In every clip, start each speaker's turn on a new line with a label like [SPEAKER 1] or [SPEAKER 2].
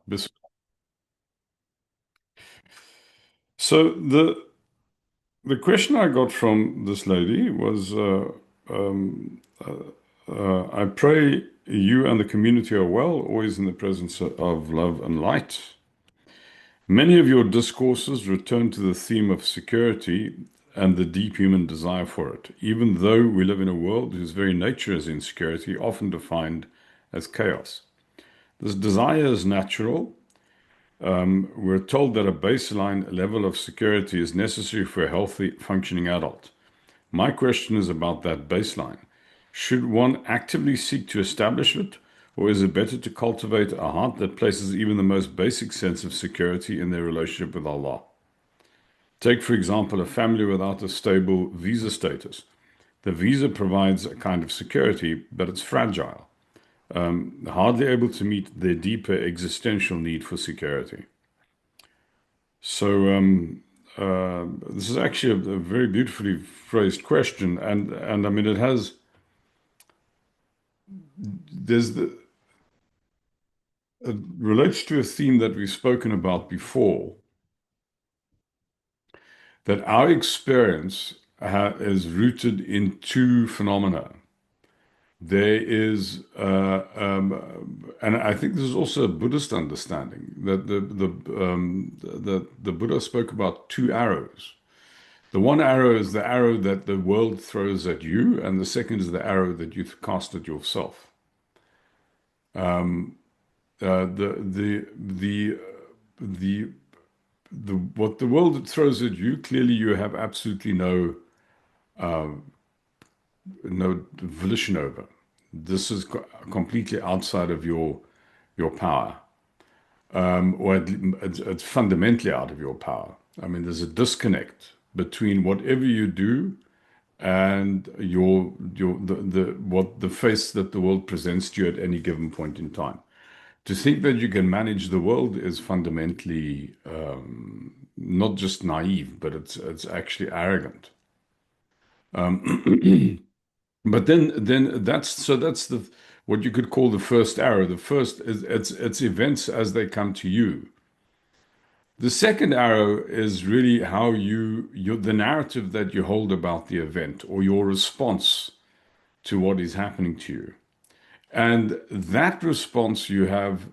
[SPEAKER 1] Right. So the question I got from this lady was, I pray you and the community are well, always in the presence of love and light. Many of your discourses return to the theme of security and the deep human desire for it, even though we live in a world whose very nature is insecurity, often defined as chaos. This desire is natural. We're told that a baseline level of security is necessary for a healthy, functioning adult. My question is about that baseline. Should one actively seek to establish it, or is it better to cultivate a heart that places even the most basic sense of security in their relationship with Allah? Take, for example, a family without a stable visa status. The visa provides a kind of security, but it's fragile, hardly able to meet their deeper existential need for security. So, this is actually a very beautifully phrased question, and I mean it has there's the it relates to a theme that we've spoken about before, that our experience is rooted in two phenomena. There is, and I think this is also a Buddhist understanding that the Buddha spoke about two arrows. The one arrow is the arrow that the world throws at you, and the second is the arrow that you cast at yourself. Um, the what the world throws at you, clearly you have absolutely no volition over. This is completely outside of your power, or it's fundamentally out of your power. I mean, there's a disconnect between whatever you do and the face that the world presents to you at any given point in time. To think that you can manage the world is fundamentally not just naive, but it's actually arrogant. But then that's the what you could call the first arrow. The first is it's events as they come to you. The second arrow is really how the narrative that you hold about the event or your response to what is happening to you. And that response you have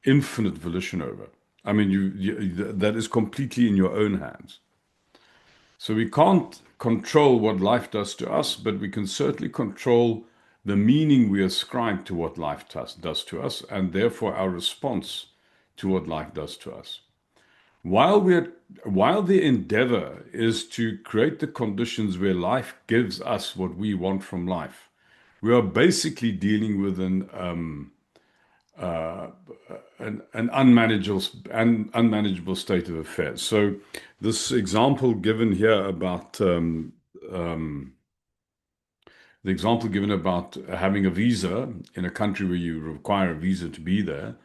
[SPEAKER 1] infinite volition over. I mean, that is completely in your own hands. So we can't control what life does to us, but we can certainly control the meaning we ascribe to what life does to us, and therefore our response to what life does to us. While the endeavor is to create the conditions where life gives us what we want from life, we are basically dealing with an unmanageable state of affairs. So this example given here about um, the example given about having a visa in a country where you require a visa to be there.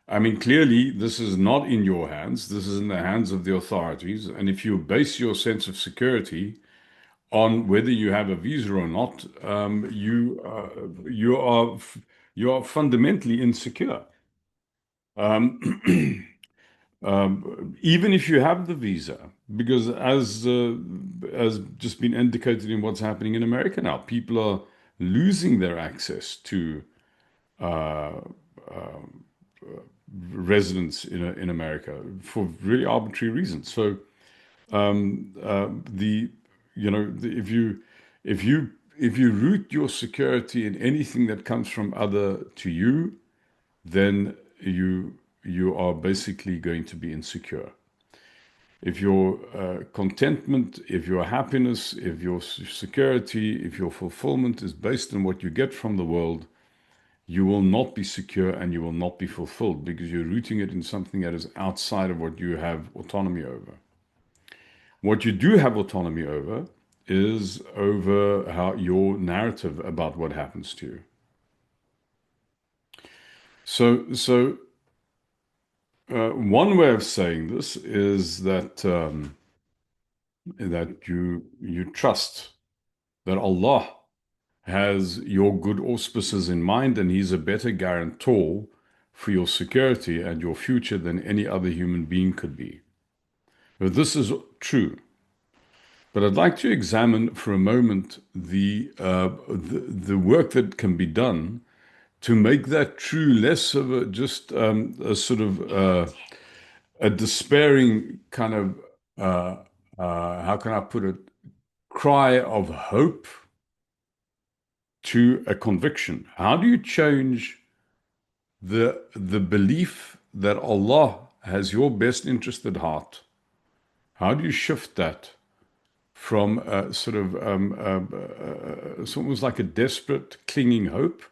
[SPEAKER 1] I mean, clearly, this is not in your hands. This is in the hands of the authorities. And if you base your sense of security on whether you have a visa or not, you are fundamentally insecure. Um, even if you have the visa, because as just been indicated in what's happening in America now, people are losing their access to uh, residence in America for really arbitrary reasons. So the if you root your security in anything that comes from other to you, then you are basically going to be insecure. If your contentment, if your happiness, if your security, if your fulfillment is based on what you get from the world, you will not be secure and you will not be fulfilled because you're rooting it in something that is outside of what you have autonomy over. What you do have autonomy over is over how your narrative about what happens to you. So one way of saying this is that you trust that Allah has your good auspices in mind, and He's a better guarantor for your security and your future than any other human being could be. But this is true. But I'd like to examine for a moment the work that can be done to make that true less of just a sort of a despairing kind of how can I put it, cry of hope to a conviction. How do you change the belief that Allah has your best interest at heart? How do you shift that from a sort of it's almost like a desperate clinging hope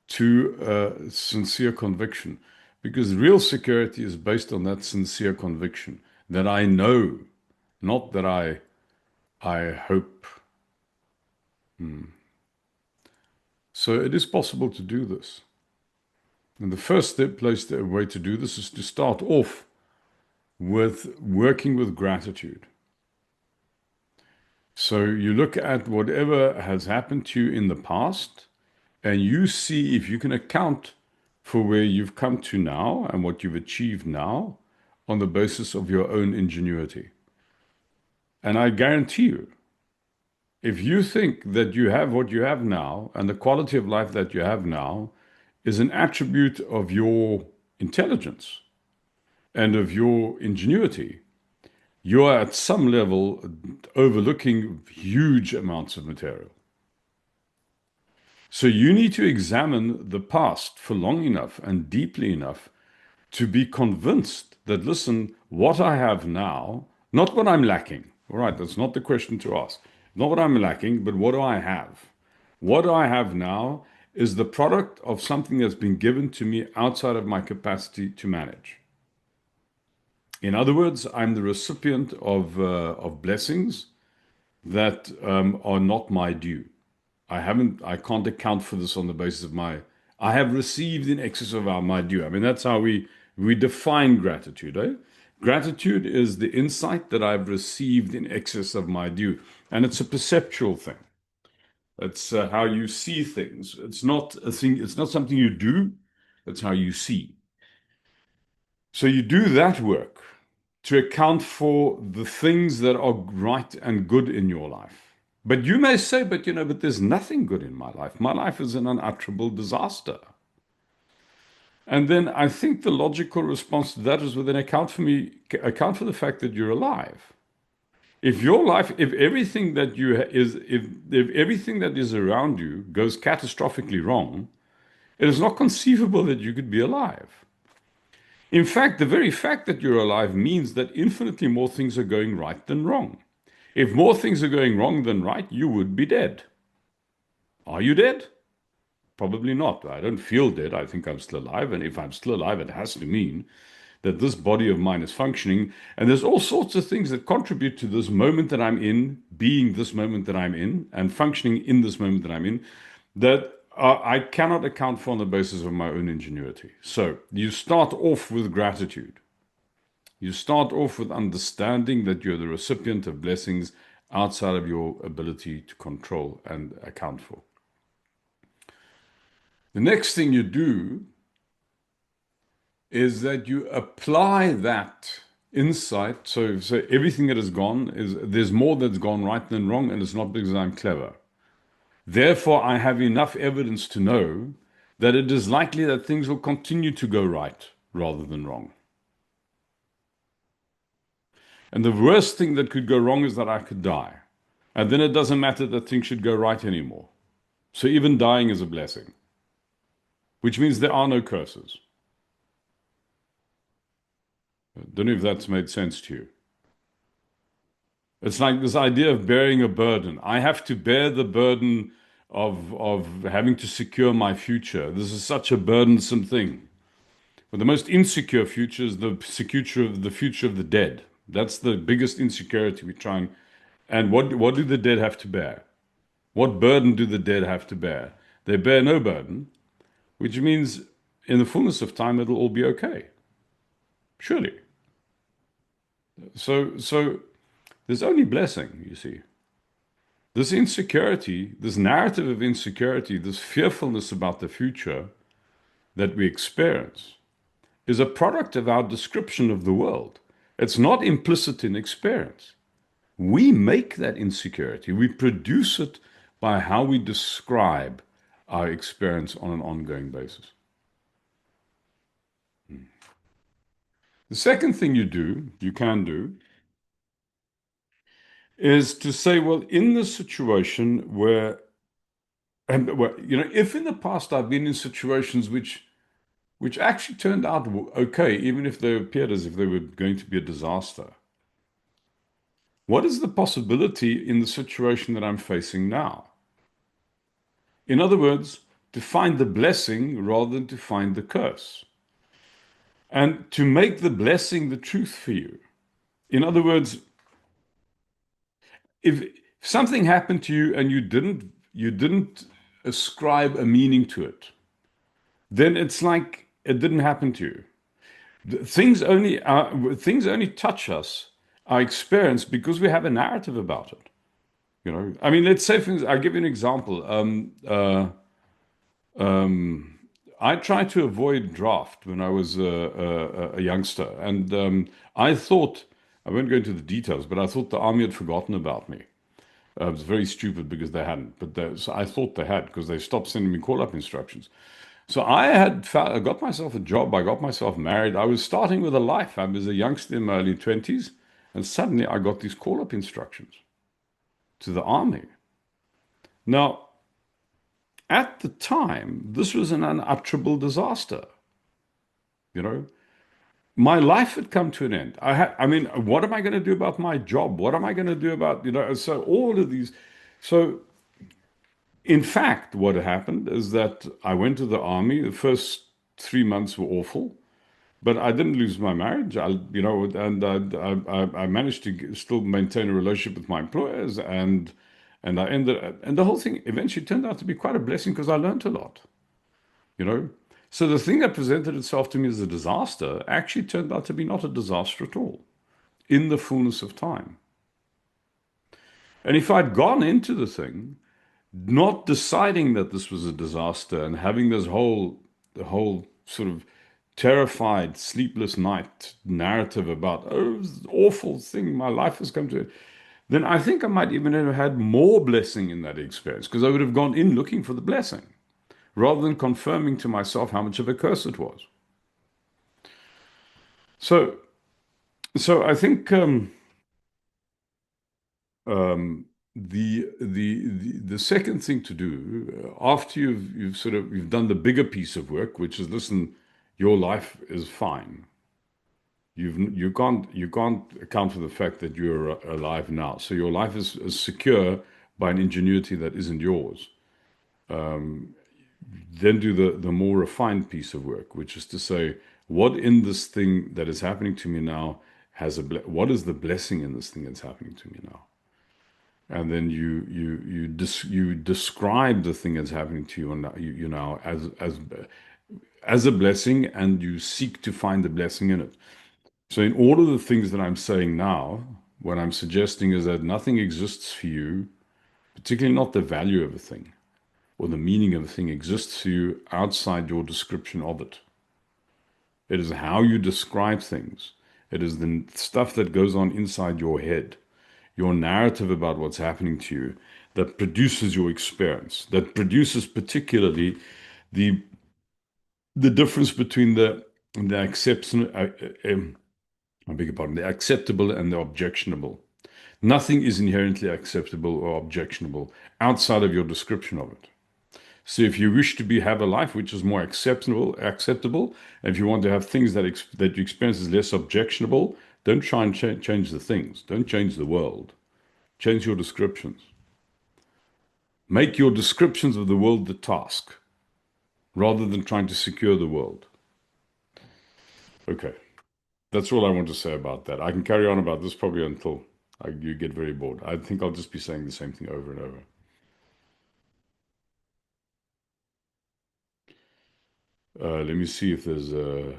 [SPEAKER 1] to sincere conviction? Because real security is based on that sincere conviction that I know, not that I hope. So it is possible to do this. And the first way to do this is to start off with working with gratitude. So you look at whatever has happened to you in the past and you see if you can account for where you've come to now and what you've achieved now on the basis of your own ingenuity. And I guarantee you, if you think that you have what you have now and the quality of life that you have now is an attribute of your intelligence and of your ingenuity, you are at some level overlooking huge amounts of material. So you need to examine the past for long enough and deeply enough to be convinced that, listen, what I have now, not what I'm lacking. All right, that's not the question to ask. Not what I'm lacking, but what do I have? What I have now is the product of something that's been given to me outside of my capacity to manage. In other words, I'm the recipient of blessings that are not my due. I can't account for this on the basis of I have received in excess of my due. I mean, that's how we define gratitude, eh? Gratitude is the insight that I've received in excess of my due. And it's a perceptual thing. It's how you see things. It's not a thing, it's not something you do, it's how you see. So you do that work to account for the things that are right and good in your life. But you may say, but there's nothing good in my life. My life is an unutterable disaster. And then I think the logical response to that is, well, then account for the fact that you're alive. If your life, if everything that if everything that is around you goes catastrophically wrong, it is not conceivable that you could be alive. In fact, the very fact that you're alive means that infinitely more things are going right than wrong. If more things are going wrong than right, you would be dead. Are you dead? Probably not. I don't feel dead. I think I'm still alive. And if I'm still alive, it has to mean that this body of mine is functioning. And there's all sorts of things that contribute to this moment that I'm in, being this moment that I'm in, and functioning in this moment that I'm in, that I cannot account for on the basis of my own ingenuity. So you start off with gratitude. You start off with understanding that you're the recipient of blessings outside of your ability to control and account for. The next thing you do is that you apply that insight. So everything that has gone there's more that's gone right than wrong, and it's not because I'm clever. Therefore, I have enough evidence to know that it is likely that things will continue to go right rather than wrong. And the worst thing that could go wrong is that I could die. And then it doesn't matter that things should go right anymore. So even dying is a blessing, which means there are no curses. I don't know if that's made sense to you. It's like this idea of bearing a burden. I have to bear the burden of having to secure my future. This is such a burdensome thing. But the most insecure future is the future of the dead. That's the biggest insecurity we try and what do the dead have to bear? What burden do the dead have to bear? They bear no burden, which means in the fullness of time it'll all be okay. Surely. So there's only blessing, you see. This insecurity, this narrative of insecurity, this fearfulness about the future that we experience is a product of our description of the world. It's not implicit in experience. We make that insecurity. We produce it by how we describe our experience on an ongoing basis. The second thing you can do, is to say, well, in this situation where, and well, if in the past I've been in situations which actually turned out okay, even if they appeared as if they were going to be a disaster, what is the possibility in the situation that I'm facing now? In other words, to find the blessing rather than to find the curse, and to make the blessing the truth for you. In other words, if something happened to you and you didn't ascribe a meaning to it, then it's like it didn't happen to you. Things only touch us, our experience, because we have a narrative about it. I mean, let's say, I'll give you an example. I tried to avoid draft when I was a youngster, and I thought, I won't go into the details, but I thought the army had forgotten about me. It was very stupid because they hadn't, but so I thought they had, because they stopped sending me call-up instructions. So I got myself a job, I got myself married, I was starting with a life. I was a youngster in my early 20s, and suddenly I got these call-up instructions to the army. Now, at the time, this was an unutterable disaster. You know, my life had come to an end. I mean, what am I going to do about my job? What am I going to do about, so all of these. So, in fact, what happened is that I went to the army. The first 3 months were awful, but I didn't lose my marriage. And I managed to still maintain a relationship with my employers, and and the whole thing eventually turned out to be quite a blessing because I learned a lot. you know. So the thing that presented itself to me as a disaster actually turned out to be not a disaster at all, in the fullness of time. And if I'd gone into the thing not deciding that this was a disaster and having the whole sort of terrified, sleepless night narrative about, oh, this awful thing, my life has come to it, then I think I might even have had more blessing in that experience because I would have gone in looking for the blessing rather than confirming to myself how much of a curse it was. So, so I think um, the second thing to do after you've done the bigger piece of work, which is listen, your life is fine. You can't account for the fact that you're alive now. So your life is secure by an ingenuity that isn't yours. Then do the more refined piece of work, which is to say, what in this thing that is happening to me now what is the blessing in this thing that's happening to me now? And then you describe the thing that's happening to you, and you now as a blessing, and you seek to find the blessing in it. So in all of the things that I'm saying now, what I'm suggesting is that nothing exists for you, particularly not the value of a thing or the meaning of a thing exists for you outside your description of it. It is how you describe things. It is the stuff that goes on inside your head, your narrative about what's happening to you, that produces your experience, that produces particularly the the difference between the acceptance, I beg your pardon, the acceptable and the objectionable. Nothing is inherently acceptable or objectionable outside of your description of it. So if you wish to have a life which is more acceptable, and if you want to have things that you experience as less objectionable, don't try and change the things. Don't change the world. Change your descriptions. Make your descriptions of the world the task, rather than trying to secure the world. Okay, that's all I want to say about that. I can carry on about this probably until you get very bored. I think I'll just be saying the same thing over and over. Let me see if there's a.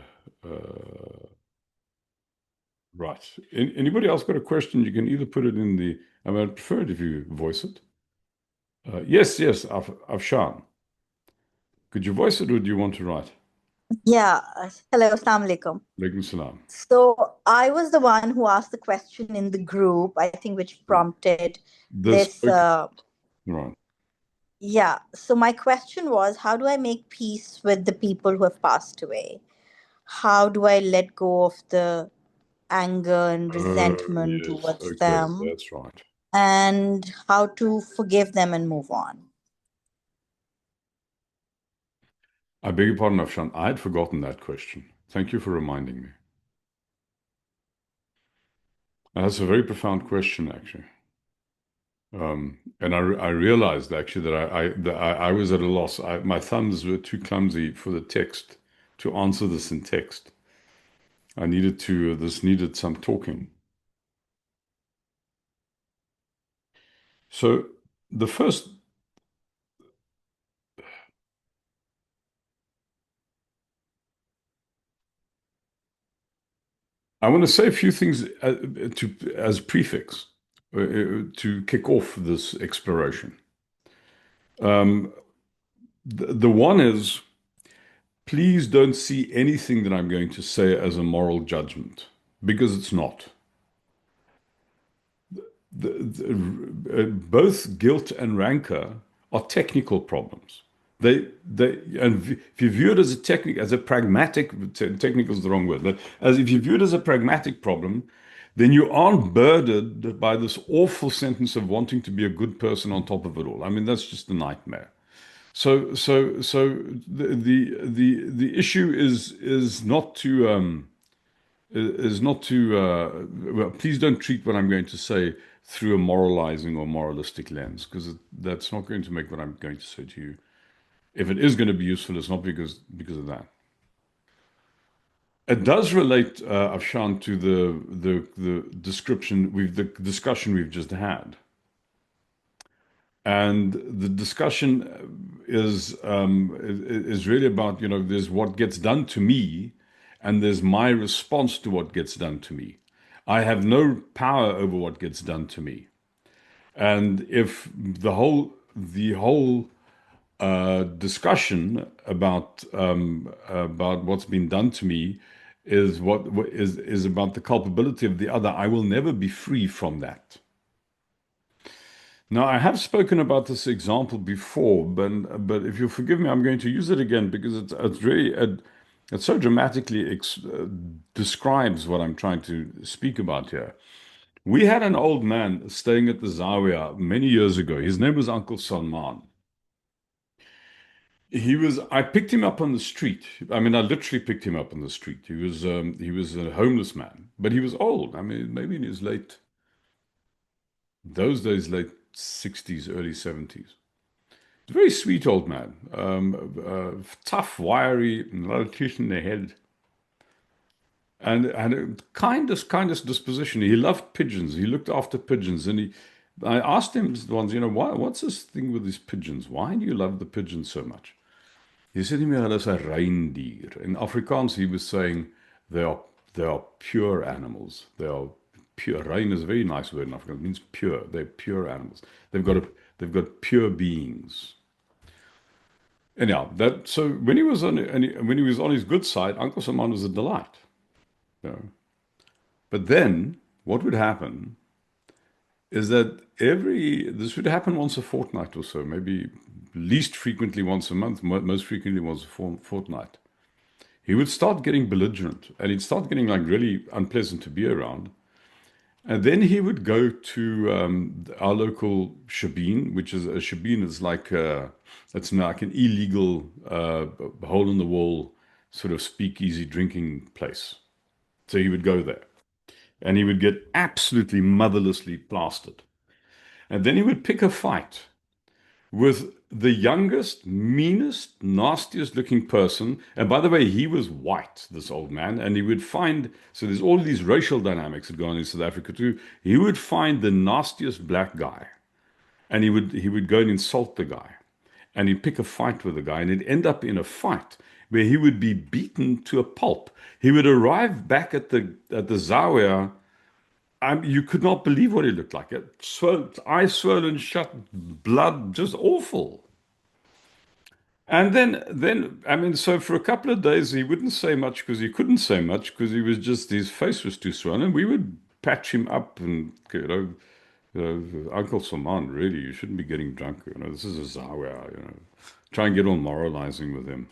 [SPEAKER 1] Right. Anybody else got a question? You can either put it in the. I mean, I'd prefer it if you voice it. Yes, Afshan. Could you voice it or do you want to write?
[SPEAKER 2] Yeah. Hello, Assalamu alaikum.
[SPEAKER 1] Alaikum salam.
[SPEAKER 2] So I was the one who asked the question in the group, I think, which prompted
[SPEAKER 1] This,
[SPEAKER 2] this.
[SPEAKER 1] right.
[SPEAKER 2] Yeah. So my question was, how do I make peace with the people who have passed away? How do I let go of the anger and resentment
[SPEAKER 1] Yes,
[SPEAKER 2] towards
[SPEAKER 1] okay,
[SPEAKER 2] them?
[SPEAKER 1] that's right.
[SPEAKER 2] And how to forgive them and move on?
[SPEAKER 1] I beg your pardon, Afshan. I had forgotten that question. Thank you for reminding me. That's a very profound question, actually. And I realized actually that I was at a loss. My thumbs were too clumsy for the text to answer this in text. This needed some talking. So the first, I want to say a few things as prefix to kick off this exploration. Um, the one is, please don't see anything that I'm going to say as a moral judgment, because it's not. Both guilt and rancor are technical problems. And if you view it as a as a pragmatic, technical is the wrong word, but as if you view it as a pragmatic problem, then you aren't burdened by this awful sentence of wanting to be a good person on top of it all. I mean, that's just a nightmare. So the issue is not to, well, please don't treat what I'm going to say through a moralizing or moralistic lens, because that's not going to make what I'm going to say to you. If it is going to be useful, it's not because of that. It does relate, Afshan, to the discussion we've just had. And the discussion is really about, there's what gets done to me, and there's my response to what gets done to me. I have no power over what gets done to me. And if the whole discussion about what's been done to me is about the culpability of the other, I will never be free from that. Now, I have spoken about this example before, but if you forgive me, I'm going to use it again because it so dramatically describes what I'm trying to speak about here. We had an old man staying at the Zawia many years ago. His name was Uncle Salman. I picked him up on the street. I mean, I literally picked him up on the street. He was a homeless man, but he was old. I mean, maybe in his those days, late 60s, early 70s. Very sweet old man. Tough, wiry, and a lot of teeth in the head. And a kindest disposition. He loved pigeons. He looked after pigeons. I asked him once, what's this thing with these pigeons? Why do you love the pigeons so much? He said to me, hulle is 'n reindier. In Afrikaans, he was saying they are they are pure animals. They are pure. Rein is a very nice word in Afrikaans. It means pure. They're pure animals. They've got pure beings. Anyhow, that so when he was on his good side, Uncle Saman was a delight. You know. But then what would happen is that this would happen once a fortnight or so, maybe least frequently once a month, most frequently once a fortnight. He would start getting belligerent and he'd start getting like really unpleasant to be around. And then he would go to our local shebeen, which is a shebeen is like it's like an illegal hole in the wall sort of speakeasy drinking place. So he would go there and he would get absolutely motherlessly plastered. And then he would pick a fight with the youngest, meanest, nastiest looking person. And by the way, he was white, this old man, and he would find, so there's all these racial dynamics that go on in South Africa too. He would find the nastiest black guy and he would go and insult the guy. And he'd pick a fight with the guy, and it'd end up in a fight where he would be beaten to a pulp. He would arrive back at the Zawiya. You could not believe what he looked like. Eyes swollen shut, blood, just awful. And then, I mean, so for a couple of days, he wouldn't say much because he couldn't say much because he was just, his face was too swollen. We would patch him up and, Uncle Salman, really, you shouldn't be getting drunk. This is a Zawia, Try and get all moralizing with him.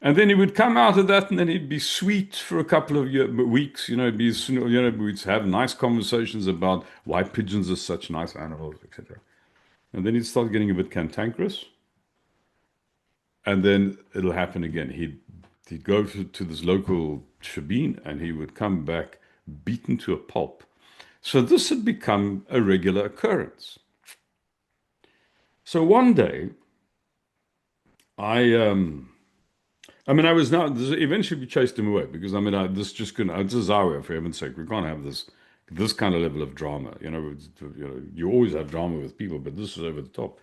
[SPEAKER 1] And then he would come out of that and then he'd be sweet for a couple of weeks, we'd have nice conversations about why pigeons are such nice animals, etc. And then he'd start getting a bit cantankerous. And then it'll happen again. He'd go to this local shebeen and he would come back beaten to a pulp. So this had become a regular occurrence. So one day, I I mean, I was not. Eventually, we chased him away because I mean, this just couldn't. This is our way, for heaven's sake. We can't have this kind of level of drama. You always have drama with people, but this is over the top.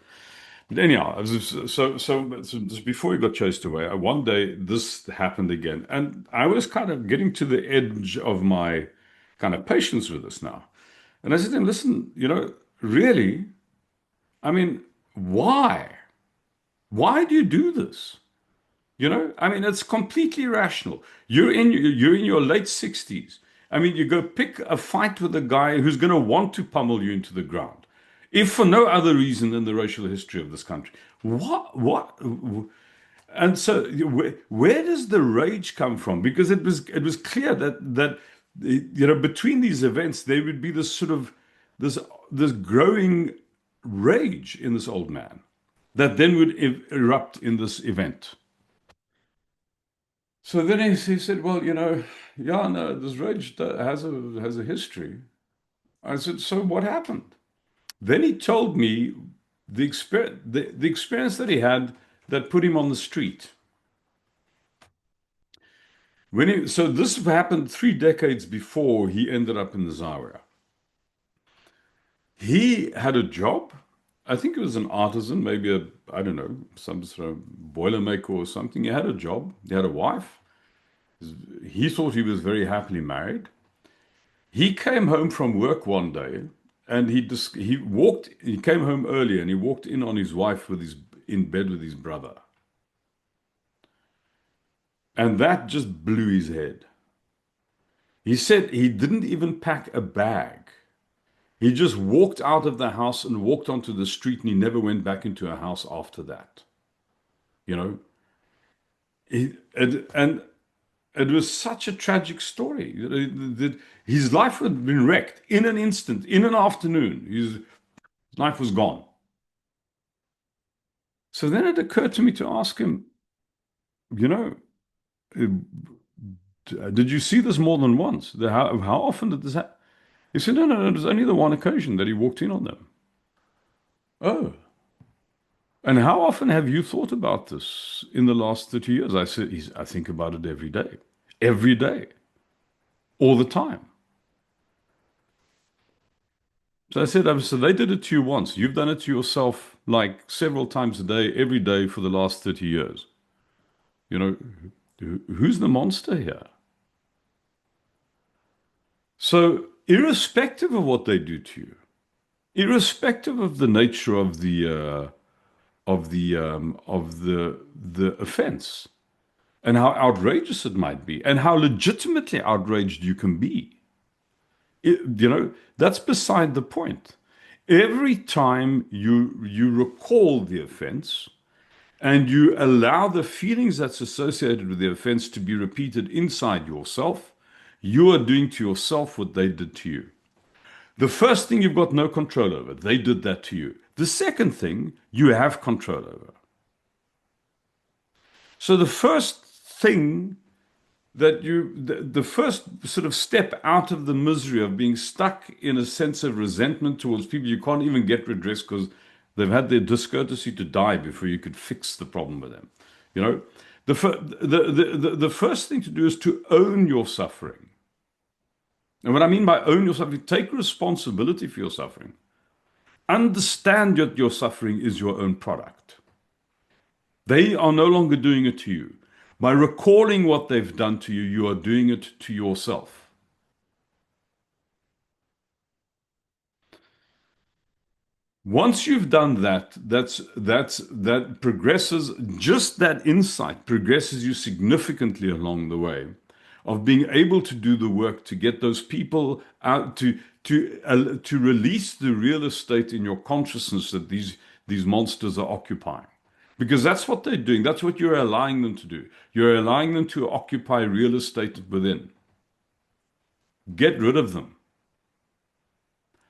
[SPEAKER 1] But anyhow, so just before he got chased away, one day this happened again, and I was kind of getting to the edge of my kind of patience with this now. And I said to him, "Listen, really, I mean, why? Why do you do this? I mean, it's completely irrational. You're in your late 60s. I mean, you go pick a fight with a guy who's going to want to pummel you into the ground, if for no other reason than the racial history of this country. What? And so, where does the rage come from? Because it was clear that between these events there would be this sort of this this growing rage in this old man that then would erupt in this event. So then he said, well, yeah, no, this rage has a history. I said, so what happened? Then he told me the experience that he had that put him on the street. So this happened 3 decades before he ended up in the Zawiya. He had a job. I think he was an artisan, maybe I don't know, some sort of boilermaker or something. He had a job. He had a wife. He thought he was very happily married. He came home from work one day and he came home early and he walked in on his wife in bed with his brother. And that just blew his head. He said he didn't even pack a bag. He just walked out of the house and walked onto the street and he never went back into a house after that. You know, and it was such a tragic story that his life had been wrecked in an instant, in an afternoon. His life was gone. So then it occurred to me to ask him, you know, did you see this more than once? How often did this happen? He said, no, no, no, it was only the one occasion that he walked in on them. Oh, and how often have you thought about this in the last 30 years? I said, I think about it every day, all the time. So I said, so they did it to you once. You've done it to yourself like several times a day, every day for the last 30 years. You know, who's the monster here? So, irrespective of what they do to you, irrespective of the nature of the offense and how outrageous it might be and how legitimately outraged you can be, that's beside the point. Every time you recall the offense and you allow the feelings that's associated with the offense to be repeated inside yourself, you are doing to yourself what they did to you. The first thing you've got no control over, they did that to you. The second thing you have control over. So the first thing the first sort of step out of the misery of being stuck in a sense of resentment towards people you can't even get redress because they've had their discourtesy to die before you could fix the problem with them. You know, the first thing to do is to own your suffering. And what I mean by own your suffering, take responsibility for your suffering. Understand that your suffering is your own product. They are no longer doing it to you. By recalling what they've done to you, you are doing it to yourself. Once you've done that, that progresses, just that insight progresses you significantly along the way of being able to do the work to get those people out to release the real estate in your consciousness that these monsters are occupying. Because that's what they're doing. That's what you're allowing them to do. You're allowing them to occupy real estate within. Get rid of them.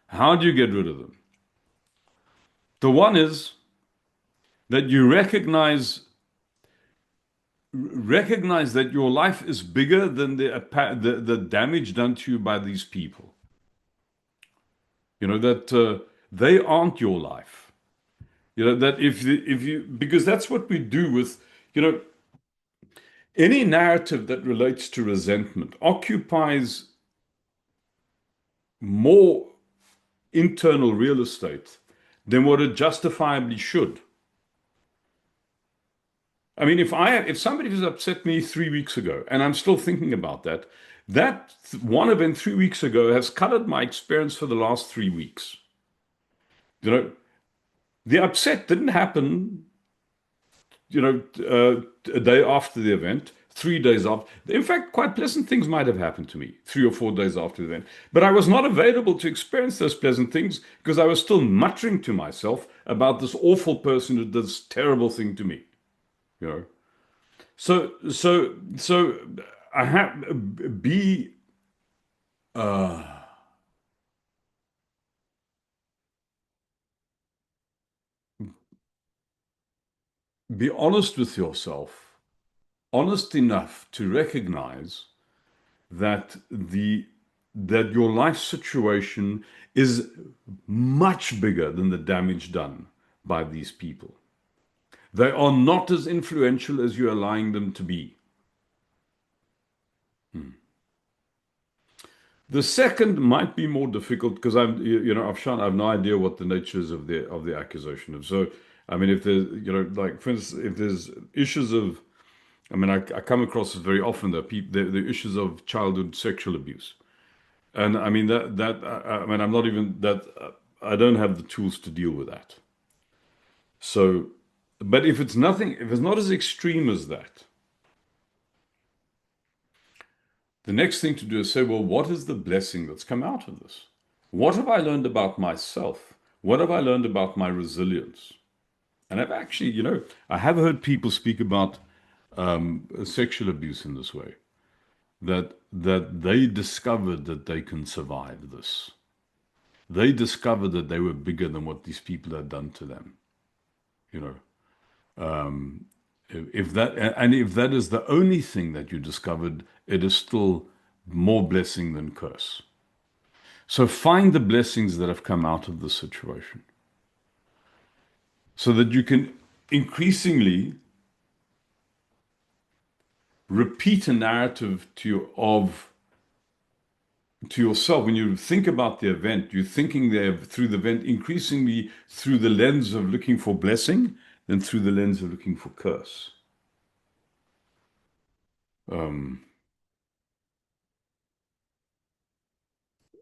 [SPEAKER 1] How do you get rid of them? The one is that you recognize that your life is bigger than the damage done to you by these people. You know that they aren't your life. You know that if you because that's what we do with you know any narrative that relates to resentment occupies more internal real estate than what it justifiably should. I mean, if somebody has upset me 3 weeks ago and I'm still thinking about that, that one event 3 weeks ago has colored my experience for the last 3 weeks. You know, the upset didn't happen, a day after the event, 3 days after. In fact, quite pleasant things might have happened to me 3 or 4 days after the event. But I was not available to experience those pleasant things because I was still muttering to myself about this awful person who did this terrible thing to me. You know. So I have uh, be honest with yourself, honest enough to recognize that that your life situation is much bigger than the damage done by these people. They are not as influential as you're allowing them to be. The second might be more difficult because I have no idea what the nature is of the accusation. So, I mean, if there's, like for instance, if there's issues of, I mean, I come across this very often that the issues of childhood sexual abuse, and I mean I mean, I'm not even that I don't have the tools to deal with that. So, but if it's not as extreme as that, the next thing to do is say, well, what is the blessing that's come out of this? What have I learned about myself? What have I learned about my resilience? And I've actually, I have heard people speak about sexual abuse in this way, that they discovered that they can survive this. They discovered that they were bigger than what these people had done to them. You know, if that is the only thing that you discovered, it is still more blessing than curse. So find the blessings that have come out of this situation so that you can increasingly repeat a narrative to yourself. When you think about the event, you're thinking there through the event increasingly through the lens of looking for blessing than through the lens of looking for curse. Um,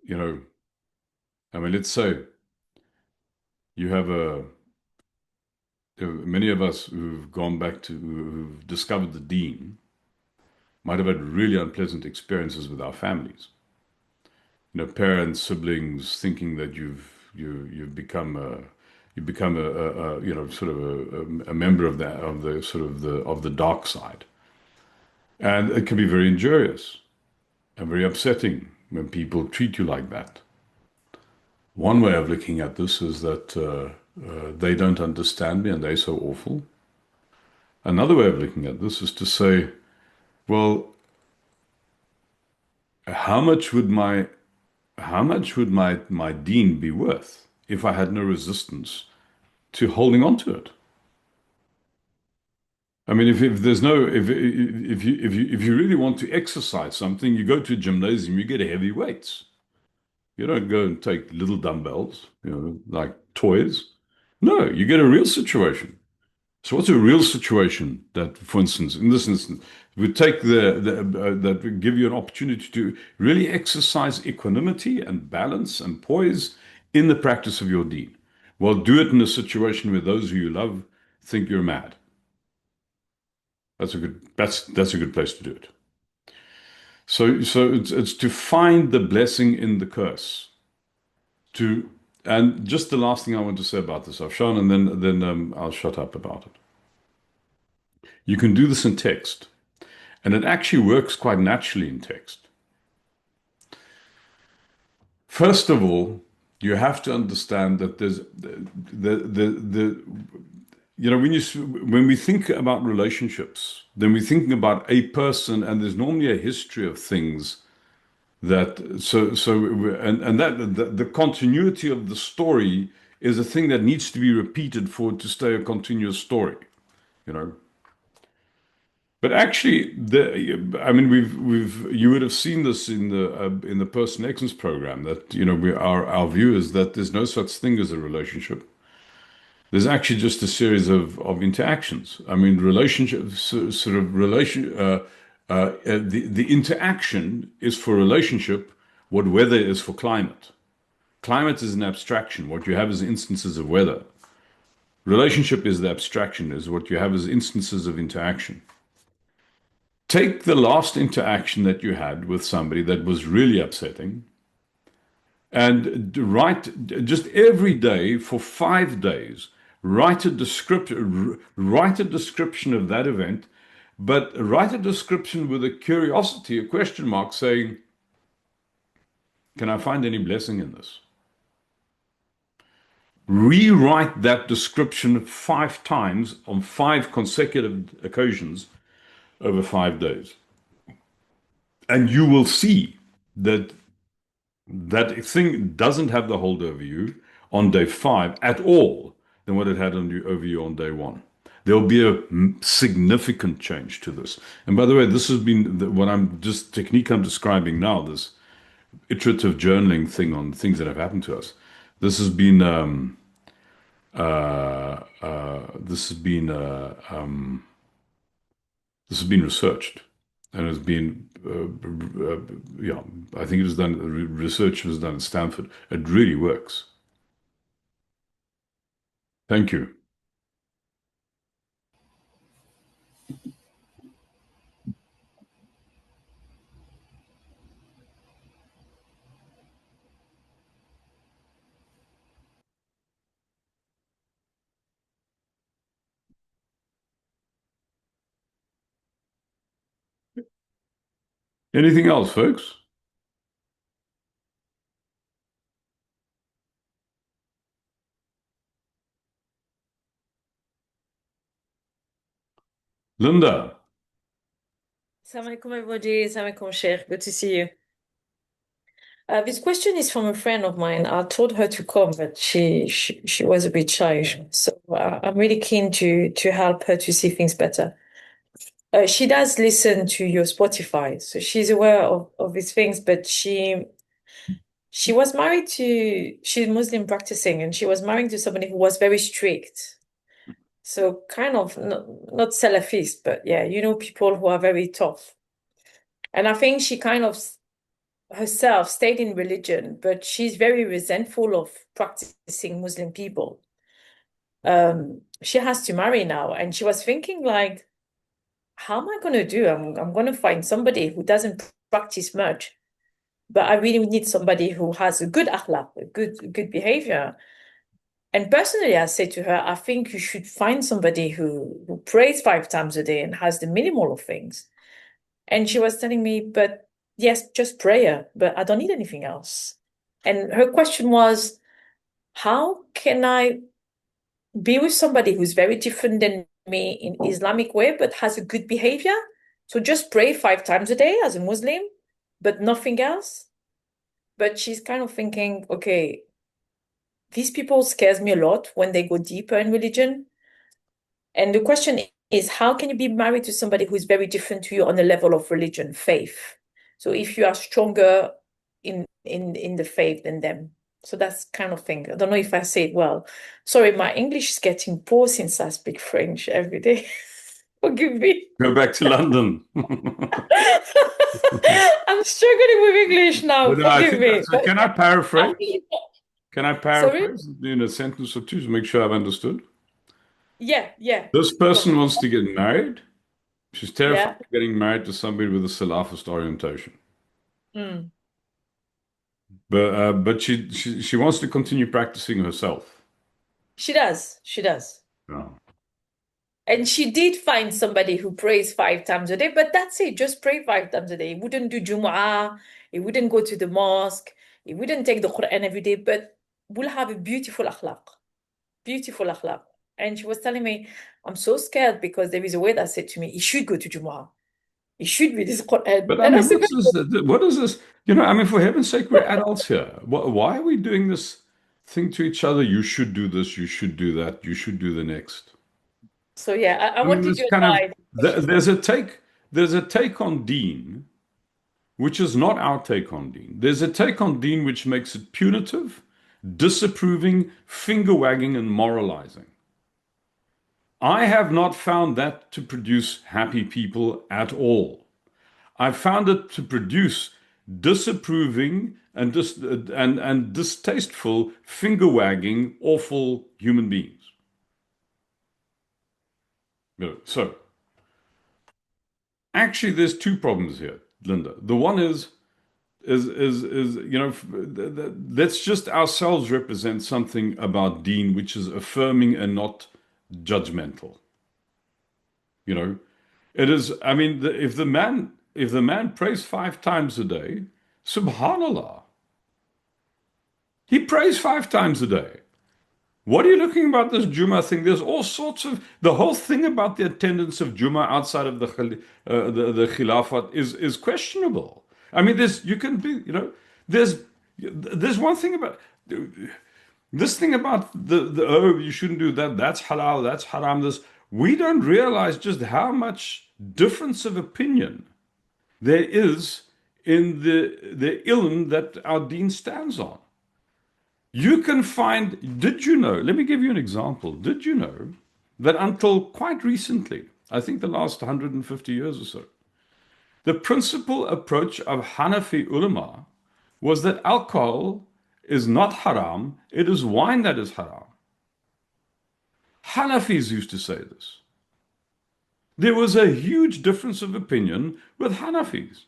[SPEAKER 1] you know, I mean, let's say you have many of us who've gone back to, who've discovered the Deen, might have had really unpleasant experiences with our families. Parents, siblings, thinking that you've become sort of a member of the sort of the dark side, and it can be very injurious and very upsetting when people treat you like that. One way of looking at this is that they don't understand me and they're so awful. Another way of looking at this is to say, well, how much would my deen be worth if I had no resistance to holding on to it? I mean, if there's no if you really want to exercise something, you go to a gymnasium, you get heavy weights. You don't go and take little dumbbells, like toys. No, you get a real situation. So what's a real situation that, for instance, in this instance, would take that would give you an opportunity to really exercise equanimity and balance and poise in the practice of your deen? Well, do it in a situation where those who you love think you're mad. That's a good place to do it. So it's to find the blessing in the curse. To and just the last thing I want to say about this, Afshan, and then I'll shut up about it. You can do this in text, and it actually works quite naturally in text. First of all, you have to understand that there's the you know when we think about relationships, then we're thinking about a person, and there's normally a history of things that and that the continuity of the story is a thing that needs to be repeated for it to stay a continuous story, you know. But actually, I mean, we've you would have seen this in the Person Excellence program that you know our view is that there's no such thing as a relationship. There's actually just a series of interactions. I mean, relationships, sort of relation. The interaction is for relationship what weather is for climate. Climate is an abstraction. What you have is instances of weather. Relationship is the abstraction, is what you have is instances of interaction. Take the last interaction that you had with somebody that was really upsetting and write just every day for 5 days, write write a description of that event, but write a description with a curiosity, a question mark saying, can I find any blessing in this? Rewrite that description 5 times on 5 consecutive occasions over 5 days. And you will see that that thing doesn't have the hold over you on day 5 at all than what it had over you on day 1. There'll be a significant change to this. And by the way, this has been what technique I'm describing now, this iterative journaling thing on things that have happened to us. This has been uh, uh, this has been uh, um, this has been researched and has been yeah, I think it was done. Research was done at Stanford. It really works. Thank you. Anything else, folks? Linda.
[SPEAKER 3] Assalamu alaikum, everybody. Assalamu alaikum, Sheikh. Good to see you. This question is from a friend of mine. I told her to come, but she was a bit shy. So I'm really keen to help her to see things better. She does listen to your Spotify, so she's aware of these things, but she was married to, she's Muslim practicing, and she was married to somebody who was very strict. So kind of not Salafist, but yeah, you know, people who are very tough. And I think she kind of herself stayed in religion, but she's very resentful of practicing Muslim people. She has to marry now, and she was thinking like, how am I going to do? I'm going to find somebody who doesn't practice much, but I really need somebody who has a good akhlaq, a good behavior. And personally, I say to her, I think you should find somebody who prays 5 times a day and has the minimal of things. And she was telling me, but yes, just prayer, but I don't need anything else. And her question was, how can I be with somebody who's very different than me in Islamic way, but has a good behavior? So just pray 5 times a day as a Muslim, but nothing else. But she's kind of thinking, okay, these people scares me a lot when they go deeper in religion. And the question is, how can you be married to somebody who is very different to you on the level of religion, faith? So if you are stronger in the faith than them. So that's kind of thing. I don't know if I say it well. Sorry, my English is getting poor since I speak French every day. Forgive me.
[SPEAKER 1] Go back to London.
[SPEAKER 3] I'm struggling with English now.
[SPEAKER 1] But I
[SPEAKER 3] Forgive
[SPEAKER 1] think
[SPEAKER 3] me.
[SPEAKER 1] that's. Can I
[SPEAKER 3] I
[SPEAKER 1] paraphrase?
[SPEAKER 3] feel
[SPEAKER 1] Can I
[SPEAKER 3] Sorry?
[SPEAKER 1] paraphrase in a sentence or two to make sure I've understood?
[SPEAKER 3] Yeah.
[SPEAKER 1] This
[SPEAKER 3] Go.
[SPEAKER 1] person wants to get married. She's terrified
[SPEAKER 3] Yeah.
[SPEAKER 1] of getting married to somebody with a Salafist orientation.
[SPEAKER 3] Mm.
[SPEAKER 1] But she wants to continue practicing herself.
[SPEAKER 3] She does. She does.
[SPEAKER 1] Yeah.
[SPEAKER 3] And she did find somebody who prays 5 times a day, but that's it. Just pray 5 times a day. He wouldn't do Jumu'ah. He wouldn't go to the mosque. He wouldn't take the Quran every day, but will have a beautiful akhlaq. Beautiful akhlaq. And she was telling me, I'm so scared because there is a way that said to me, he should go to Jumu'ah. He should read his Quran.
[SPEAKER 1] But I
[SPEAKER 3] And I
[SPEAKER 1] mean,
[SPEAKER 3] said,
[SPEAKER 1] what's this? What is this? You know, I mean, for heaven's sake, we're adults here. Why are we doing this thing to each other? You should do this. You should do that. You should do the next.
[SPEAKER 3] so yeah, I
[SPEAKER 1] I mean,
[SPEAKER 3] wanted
[SPEAKER 1] this
[SPEAKER 3] your
[SPEAKER 1] kind of
[SPEAKER 3] advice. She's
[SPEAKER 1] there's a take on Deen, which is not our take on Deen. There's a take on Deen which makes it punitive, disapproving, finger wagging, and moralizing. I have not found that to produce happy people at all. I found it to produce disapproving and distasteful, finger wagging, awful human beings. So actually, there's two problems here, Linda. The one is let's just ourselves represent something about Deen which is affirming and not judgmental. You know, it is. I mean, if the man prays 5 times a day, Subhanallah, he prays 5 times a day. What are you looking about this Juma thing? There's all sorts of the whole thing about the attendance of Juma outside of the Khilafat is questionable. I mean, there's you can be there's one thing about this thing about the oh you shouldn't do that, that's halal, that's haram. This we don't realize just how much difference of opinion there is in the ilm that our Deen stands on. You can find, did you know, let me give you an example. Did you know that until quite recently, I think the last 150 years or so, the principal approach of Hanafi ulama was that alcohol is not haram, it is wine that is haram. Hanafis used to say this. There was a huge difference of opinion with Hanafis.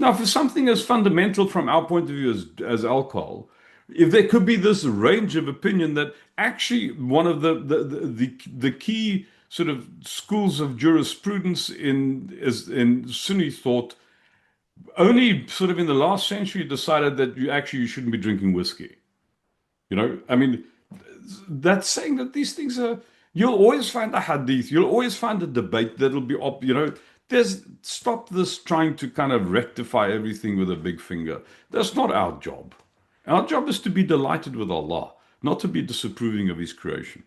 [SPEAKER 1] Now, for something as fundamental from our point of view as alcohol, if there could be this range of opinion that actually one of the key sort of schools of jurisprudence in Sunni thought only sort of in the last century decided that you shouldn't be drinking whiskey. I mean, that's saying that these things are, you'll always find a hadith, you'll always find a debate that'll be there's stop this trying to kind of rectify everything with a big finger. That's not our job. Our job is to be delighted with Allah, not to be disapproving of His creation.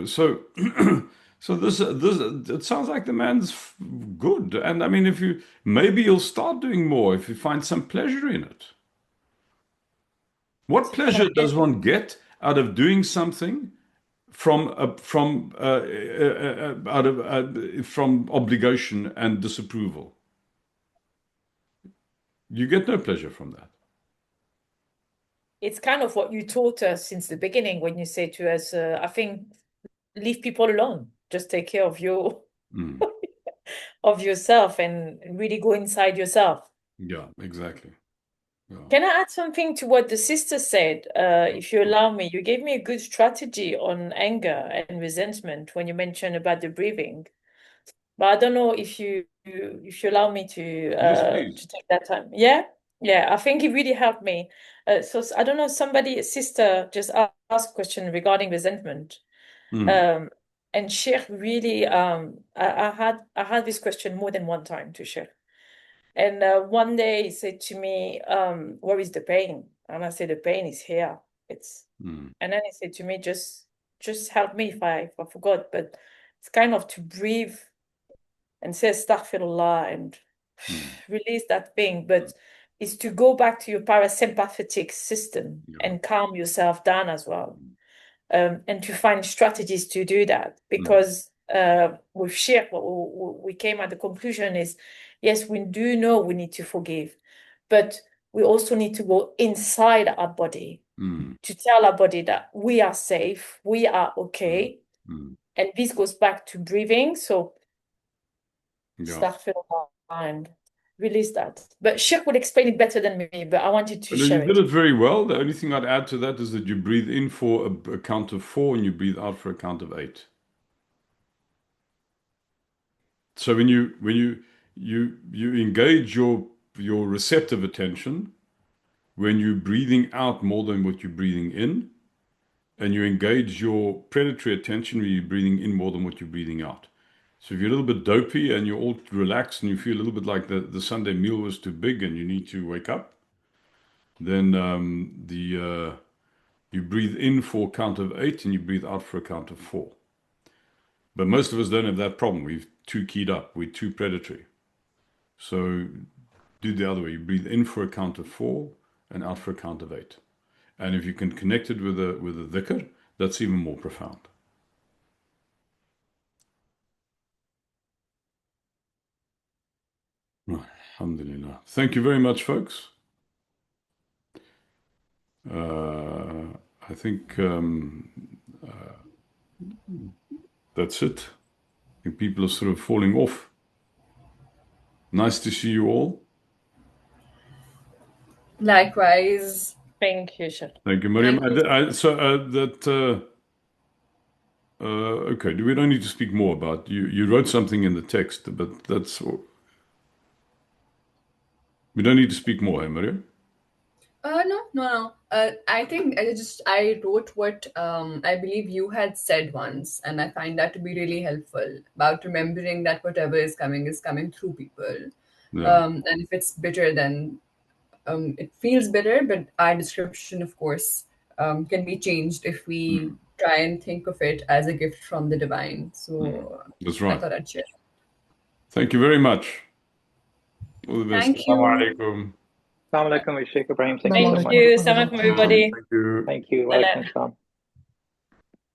[SPEAKER 1] So so this it sounds like the man's good, and I mean, if you maybe you'll start doing more if you find some pleasure in it. What
[SPEAKER 3] So can I
[SPEAKER 1] pleasure
[SPEAKER 3] get
[SPEAKER 1] does one get out of doing something from obligation and disapproval? You get no pleasure from that.
[SPEAKER 3] it's kind of what you taught us since the beginning when you say to us, I think, leave people alone. Just take care of
[SPEAKER 1] Mm.
[SPEAKER 3] of yourself and really go inside yourself.
[SPEAKER 1] Yeah, exactly. Yeah.
[SPEAKER 3] Can I add something to what the sister said? If you allow me, you gave me a good strategy on anger and resentment when you mentioned about the breathing. But I don't know if you allow me
[SPEAKER 1] Yes,
[SPEAKER 3] to
[SPEAKER 1] please.
[SPEAKER 3] take that time. Yeah, yeah. I think it really helped me. So I don't know. Somebody, sister, just asked a question regarding resentment.
[SPEAKER 1] Mm.
[SPEAKER 3] Um, and Sheikh really, I had this question more than one time to Sheikh. And one day he said to me, "Where is the pain?" And I said, "The pain is here. It's."
[SPEAKER 1] Mm.
[SPEAKER 3] And then he said to me, "Just help me if I forgot." But it's kind of to breathe and say astaghfirullah and
[SPEAKER 1] Mm.
[SPEAKER 3] release that thing, but it's to go back to your parasympathetic system
[SPEAKER 1] Yeah.
[SPEAKER 3] and calm yourself down as well. And to find strategies to do that.
[SPEAKER 1] Mm.
[SPEAKER 3] Because with Sheikh, what we came at the conclusion is, yes, we do know we need to forgive, but we also need to go inside our body
[SPEAKER 1] Mm.
[SPEAKER 3] to tell our body that we are safe, we are okay.
[SPEAKER 1] Mm.
[SPEAKER 3] And this goes back to breathing. So
[SPEAKER 1] Yeah.
[SPEAKER 3] astaghfirullah and release that. But Sheikh would explain it better than me, but I wanted to
[SPEAKER 1] No, you
[SPEAKER 3] share
[SPEAKER 1] did
[SPEAKER 3] it.
[SPEAKER 1] it very well. The only thing I'd add to that is that you breathe in for a count of 4 and you breathe out for a count of 8. So when you engage your receptive attention, when you're breathing out more than what you're breathing in, and you engage your predatory attention when you're breathing in more than what you're breathing out. So if you're a little bit dopey and you're all relaxed and you feel a little bit like the Sunday meal was too big and you need to wake up, then you breathe in for a count of 8 and you breathe out for a count of 4. But most of us don't have that problem. We're too keyed up. We're too predatory. So do the other way. You breathe in for a count of 4 and out for a count of 8. And if you can connect it with a dhikr, that's even more profound. Alhamdulillah. Thank you very much, folks. I think that's it. I think people are sort of falling off. Nice to see you all.
[SPEAKER 4] Likewise.
[SPEAKER 3] Thank you, Sheikh.
[SPEAKER 1] Thank you, Mariam.
[SPEAKER 4] Thank you.
[SPEAKER 1] Okay, we don't need to speak more about you wrote something in the text, but that's all. We don't need to speak more, Mariam?
[SPEAKER 4] No. I think I wrote what I believe you had said once, and I find that to be really helpful about remembering that whatever is coming through people.
[SPEAKER 1] Yeah.
[SPEAKER 4] And if it's bitter, then it feels bitter, but our description, of course, can be changed if we try and think of it as a gift from the divine. So
[SPEAKER 1] That's
[SPEAKER 4] I
[SPEAKER 1] right.
[SPEAKER 4] thought I'd share.
[SPEAKER 1] Thank you very much. All the best.
[SPEAKER 4] Thank you.
[SPEAKER 1] Assalamu alaikum.
[SPEAKER 5] Assalamu alaikum, Shaykh Ebrahim. Thank you so
[SPEAKER 3] Thank
[SPEAKER 5] much.
[SPEAKER 3] you. Assalamu alaikum, everybody.
[SPEAKER 1] Thank you.
[SPEAKER 5] Thank you. Wa
[SPEAKER 3] Salam.
[SPEAKER 5] alaikum assalam.